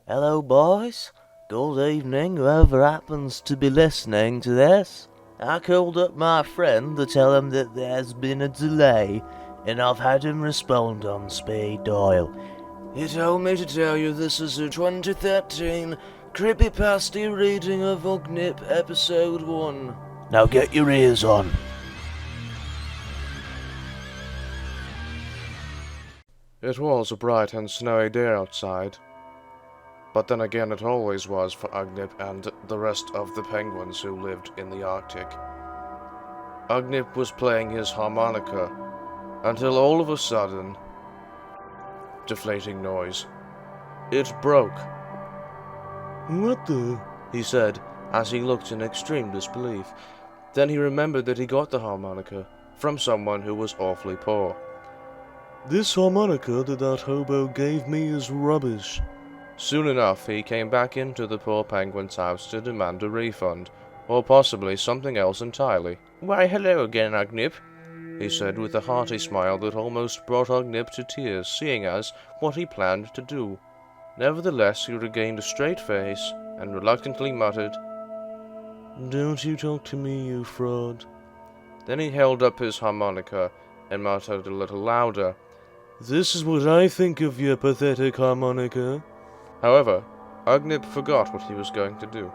Hello, boys. Good evening, whoever happens to be listening to this. I called up my friend to tell him that there's been a delay, and I've had him respond on speed dial. He told me to tell you this is a 2013 creepypasta reading of Ugnip episode 1. Now get your ears on. It was a bright and snowy day outside. But then again it always was for Ugnip and the rest of the penguins who lived in the Arctic. Ugnip was playing his harmonica until all of a sudden, deflating noise. It broke. "What the?" he said as he looked in extreme disbelief. Then he remembered that he got the harmonica from someone who was awfully poor. "This harmonica that hobo gave me is rubbish." Soon enough, he came back into the poor penguin's house to demand a refund, or possibly something else entirely. "Why, hello again, Ugnip," he said with a hearty smile that almost brought Ugnip to tears, seeing as what he planned to do. Nevertheless, he regained a straight face and reluctantly muttered, "Don't you talk to me, you fraud." Then he held up his harmonica and muttered a little louder, "This is what I think of your pathetic harmonica." However, Ugnip forgot what he was going to do.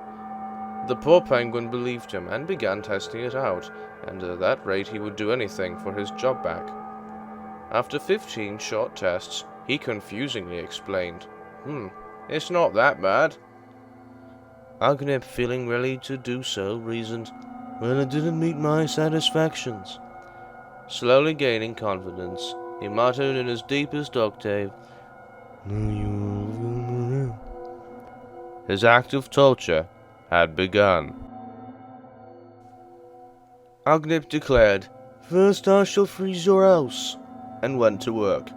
The poor penguin believed him and began testing it out, and at that rate he would do anything for his job back. After 15 short tests, he confusingly explained, "It's not that bad." Ugnip, feeling ready to do so, reasoned, "Well, it didn't meet my satisfactions." Slowly gaining confidence, he muttered in his deepest octave, His act of torture had begun. Ugnip declared, "First I shall freeze your house," and went to work.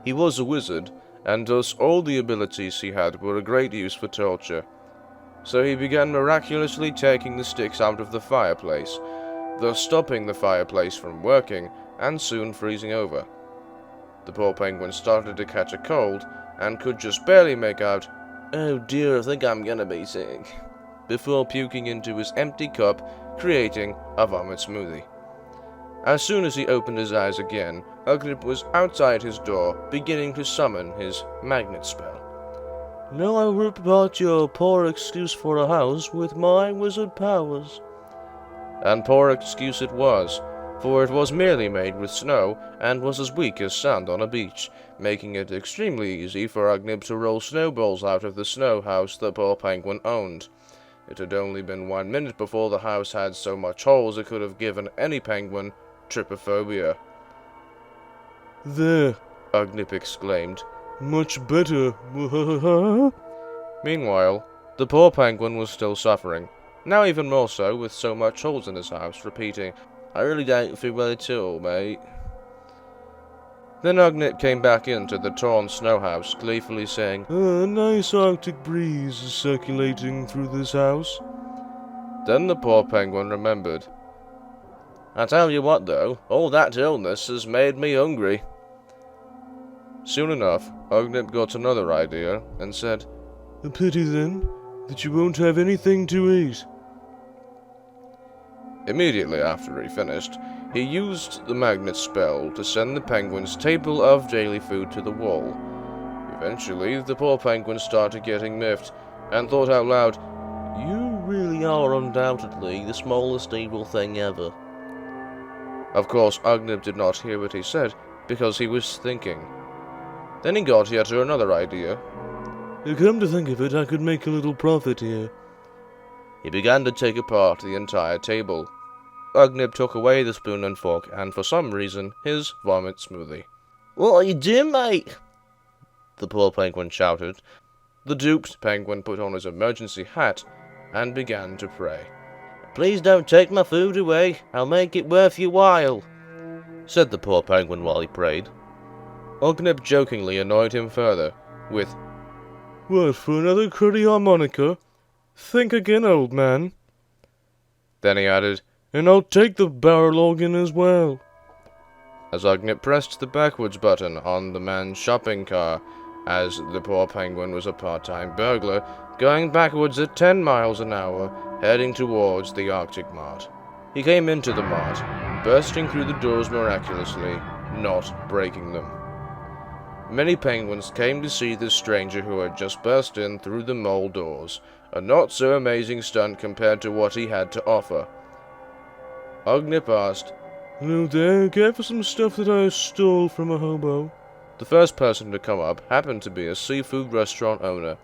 He was a wizard, and thus all the abilities he had were a great use for torture. So he began miraculously taking the sticks out of the fireplace, thus stopping the fireplace from working and soon freezing over. The poor penguin started to catch a cold and could just barely make out, "Oh dear, I think I'm gonna be sick," before puking into his empty cup, creating a vomit smoothie. As soon as he opened his eyes again, Ugnip was outside his door, beginning to summon his magnet spell. "Now I'll rip apart your poor excuse for a house with my wizard powers." And poor excuse it was, for it was merely made with snow and was as weak as sand on a beach, making it extremely easy for Ugnip to roll snowballs out of the snow house the poor penguin owned. It had only been 1 minute before the house had so much holes it could have given any penguin trypophobia. "There," Ugnip exclaimed. "Much better." Meanwhile, the poor penguin was still suffering, now even more so with so much holes in his house, repeating, "I really don't feel well at all, mate." Then Ugnip came back into the torn snow house, gleefully saying, "A nice Arctic breeze is circulating through this house." Then the poor penguin remembered. "I tell you what, though, all that illness has made me hungry." Soon enough, Ugnip got another idea and said, "A pity, then, that you won't have anything to eat." Immediately after he finished, he used the magnet spell to send the penguin's table of daily food to the wall. Eventually, the poor penguin started getting miffed, and thought out loud, You really are undoubtedly the smallest evil thing ever. Of course, Ugnip did not hear what he said, because he was thinking. Then he got yet another idea. "Come to think of it, I could make a little profit here." He began to take apart the entire table. Ugnip took away the spoon and fork, and for some reason, his vomit smoothie. What are you doing, mate? The poor penguin shouted. The duped penguin put on his emergency hat and began to pray. Please don't take my food away. I'll make it worth your while, said the poor penguin while he prayed. Ugnip jokingly annoyed him further, with, "What, for another cruddy harmonica? Think again, old man." Then he added, "And I'll take the barrel organ as well." As Ugnip pressed the backwards button on the man's shopping car, as the poor penguin was a part-time burglar, going backwards at 10 miles an hour, heading towards the Arctic Mart. He came into the mart, bursting through the doors miraculously, not breaking them. Many penguins came to see this stranger who had just burst in through the mole doors, a not-so-amazing stunt compared to what he had to offer. Ugnip asked, "Hello there, care for some stuff that I stole from a hobo?" The first person to come up happened to be a seafood restaurant owner.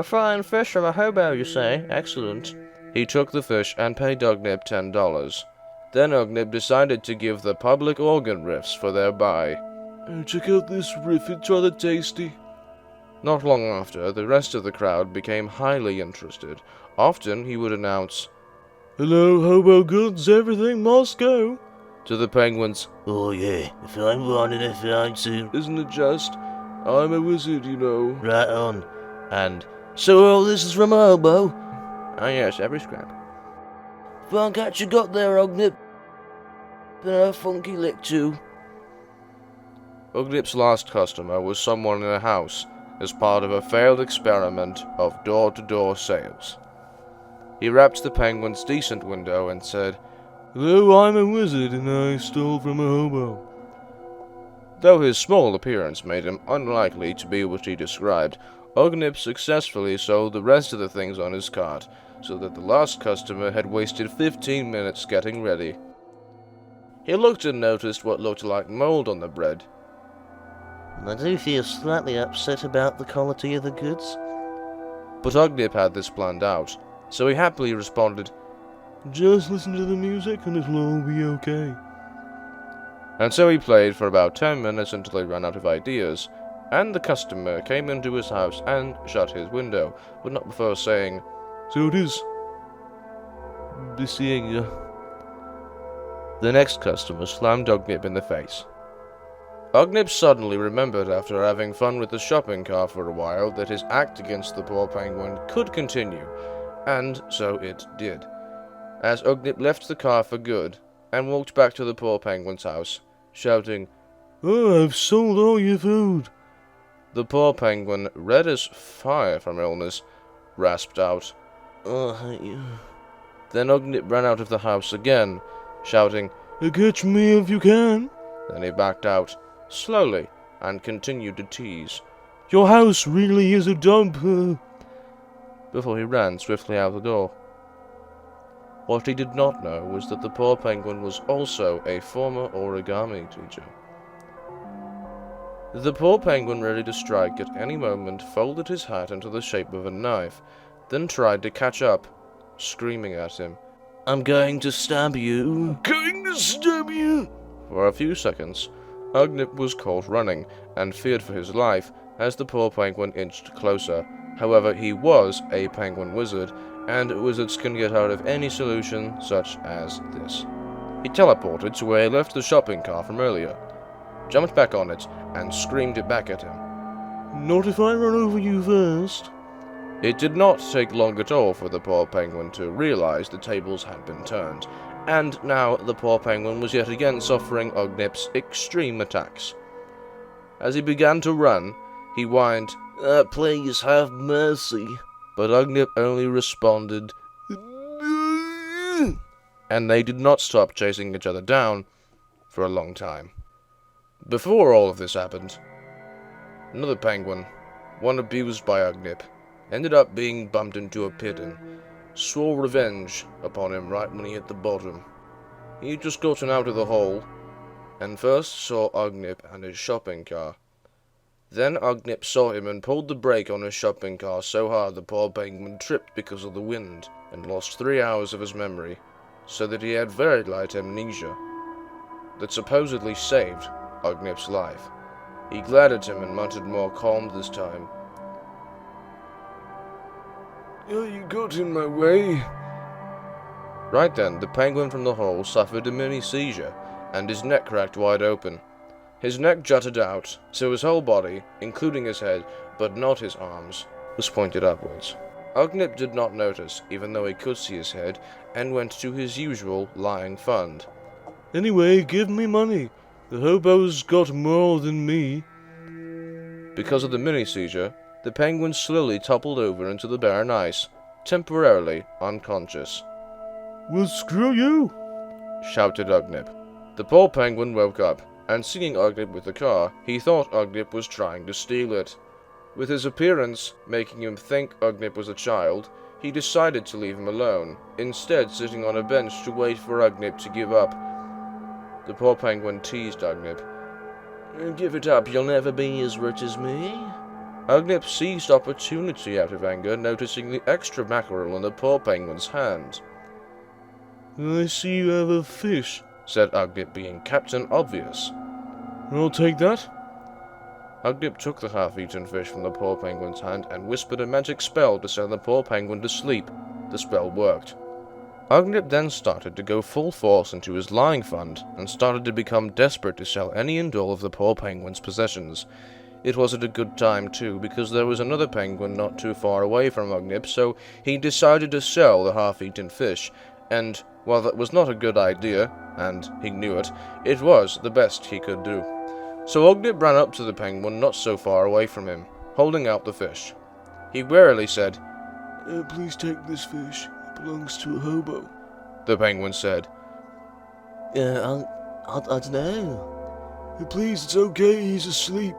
Fine fish from a hobo, you say? Excellent. He took the fish and paid Ugnip $10. Then Ugnip decided to give the public organ riffs for their buy. Check out this riff, it's rather tasty. Not long after, the rest of the crowd became highly interested. Often he would announce, "Hello, hobo goods, everything must go." to the penguins, Oh yeah, if I'm running it fine too. "Isn't it just? I'm a wizard, you know." Right on. And, so all this is from a hobo? Ah yes, every scrap. Fine catch you got there, Ugnip. And a funky lick too. Ugnip's last customer was someone in a house, as part of a failed experiment of door-to-door sales. He rapped the penguin's decent window and said, "Hello, I'm a wizard and I stole from a hobo." Though his small appearance made him unlikely to be what he described, Ugnip successfully sold the rest of the things on his cart, so that the last customer had wasted 15 minutes getting ready. He looked and noticed what looked like mold on the bread. I do feel slightly upset about the quality of the goods. But Ugnip had this planned out, so he happily responded, "Just listen to the music and it'll all be okay." and so he played for about 10 minutes until he ran out of ideas, and the customer came into his house and shut his window, but not before saying, "So it is. Be seeing you." The next customer slammed Ugnip in the face. Ugnip suddenly remembered after having fun with the shopping cart for a while that his act against the poor penguin could continue, and so it did, as Ugnip left the car for good and walked back to the poor penguin's house, shouting, "Oh, I've sold all your food." The poor penguin, red as fire from illness, rasped out. Oh, I hate you. Then Ugnip ran out of the house again, shouting, "Catch me if you can." Then he backed out, slowly, and continued to tease, "Your house really is a dump." before he ran swiftly out the door. What he did not know was that the poor penguin was also a former origami teacher. The poor penguin, ready to strike at any moment, folded his hat into the shape of a knife, then tried to catch up, screaming at him, I'm going to stab you. "Going to stab you." For a few seconds, Ugnip was caught running, and feared for his life as the poor penguin inched closer. However, he was a penguin wizard, and wizards can get out of any solution such as this. He teleported to where he left the shopping cart from earlier, jumped back on it, and screamed it back at him. "Not if I run over you first." It did not take long at all for the poor penguin to realize the tables had been turned, and now the poor penguin was yet again suffering Ugnip's extreme attacks. As he began to run, he whined, Please have mercy. but Ugnip only responded, and they did not stop chasing each other down for a long time. Before all of this happened, another penguin, one abused by Ugnip, ended up being bumped into a pit and swore revenge upon him right when he hit the bottom. He had just gotten out of the hole, and first saw Ugnip and his shopping car. Then Ugnip saw him and pulled the brake on his shopping car so hard the poor penguin tripped because of the wind, and lost 3 hours of his memory, so that he had very light amnesia, that supposedly saved Ugnip's life. He glared at him and muttered more calm this time, "Oh, you got in my way." Right then, the penguin from the hole suffered a mini seizure, and his neck cracked wide open. His neck jutted out, so his whole body, including his head, but not his arms, was pointed upwards. Ugnip did not notice, even though he could see his head, and went to his usual lying fund. "Anyway, give me money. The hobo's got more than me." Because of the mini-seizure, the penguin slowly toppled over into the barren ice, temporarily unconscious. Well, screw you! Shouted Ugnip. The poor penguin woke up, and seeing Ugnip with the car, he thought Ugnip was trying to steal it. With his appearance making him think Ugnip was a child, he decided to leave him alone, instead sitting on a bench to wait for Ugnip to give up. The poor penguin teased Ugnip. Give it up, you'll never be as rich as me. Ugnip seized opportunity out of anger, noticing the extra mackerel in the poor penguin's hand. I see you have a fish, said Ugnip, being Captain Obvious. I'll take that. Ugnip took the half-eaten fish from the poor penguin's hand and whispered a magic spell to send the poor penguin to sleep. The spell worked. Ugnip then started to go full force into his lying fund, and started to become desperate to sell any and all of the poor penguin's possessions. It was at a good time, too, because there was another penguin not too far away from Ugnip, so he decided to sell the half-eaten fish, and, while that was not a good idea, and he knew it, it was the best he could do. So Ugnip ran up to the penguin not so far away from him, holding out the fish. He warily said, Please take this fish. It belongs to a hobo. The penguin said. I don't know. Please, it's okay, he's asleep,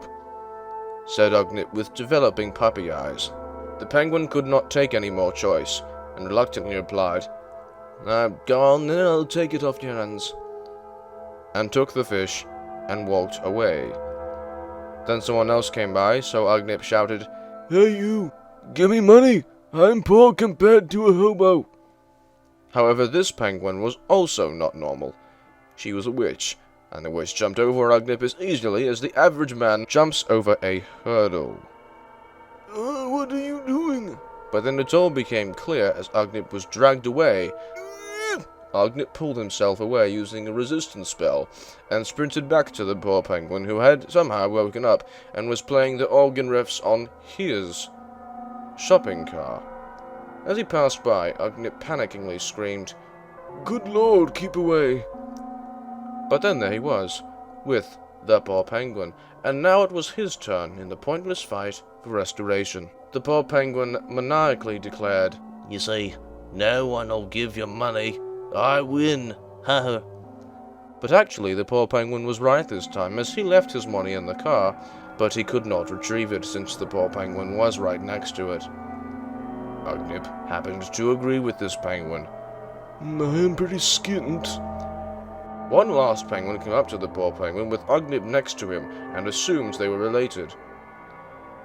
said Ugnip with developing puppy eyes. The penguin could not take any more choice, and reluctantly replied, Go on then, I'll take it off your hands. And took the fish, and walked away. Then someone else came by, so Ugnip shouted, Hey you, give me money, I'm poor compared to a hobo. However, this penguin was also not normal. She was a witch, and the witch jumped over Ugnip as easily as the average man jumps over a hurdle. What are you doing? But then it all became clear as Ugnip was dragged away. Ugnip pulled himself away using a resistance spell, and sprinted back to the poor penguin, who had somehow woken up, and was playing the organ riffs on his shopping car. As he passed by, Ugnip panickingly screamed, Good Lord, keep away. But then there he was, with the poor penguin, and now it was his turn in the pointless fight for restoration. The poor penguin maniacally declared, You see, no one will give you money. I win. Ha. But actually the poor penguin was right this time, as he left his money in the car, but he could not retrieve it since the poor penguin was right next to it. Ugnip happened to agree with this penguin. I am pretty skint. One last penguin came up to the poor penguin with Ugnip next to him, and assumed they were related.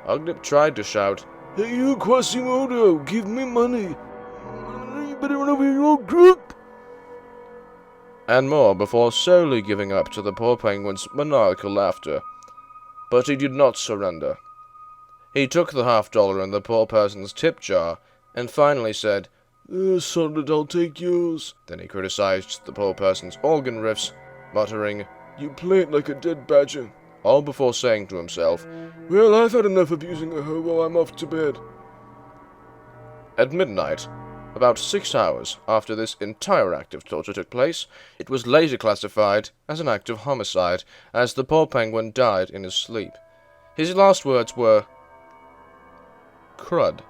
Ugnip tried to shout, Hey you, Quasimodo, give me money. You better run over your group. And more before solely giving up to the poor penguin's maniacal laughter. But he did not surrender. He took the $50 in the poor person's tip jar, and finally said, Son, I'll take yours. Then he criticized the poor person's organ riffs, muttering, You play it like a dead badger. All before saying to himself, Well, I've had enough abusing a hobo, I'm off to bed. At midnight, about 6 hours after this entire act of torture took place, it was later classified as an act of homicide, as the poor penguin died in his sleep. His last words were, Crud.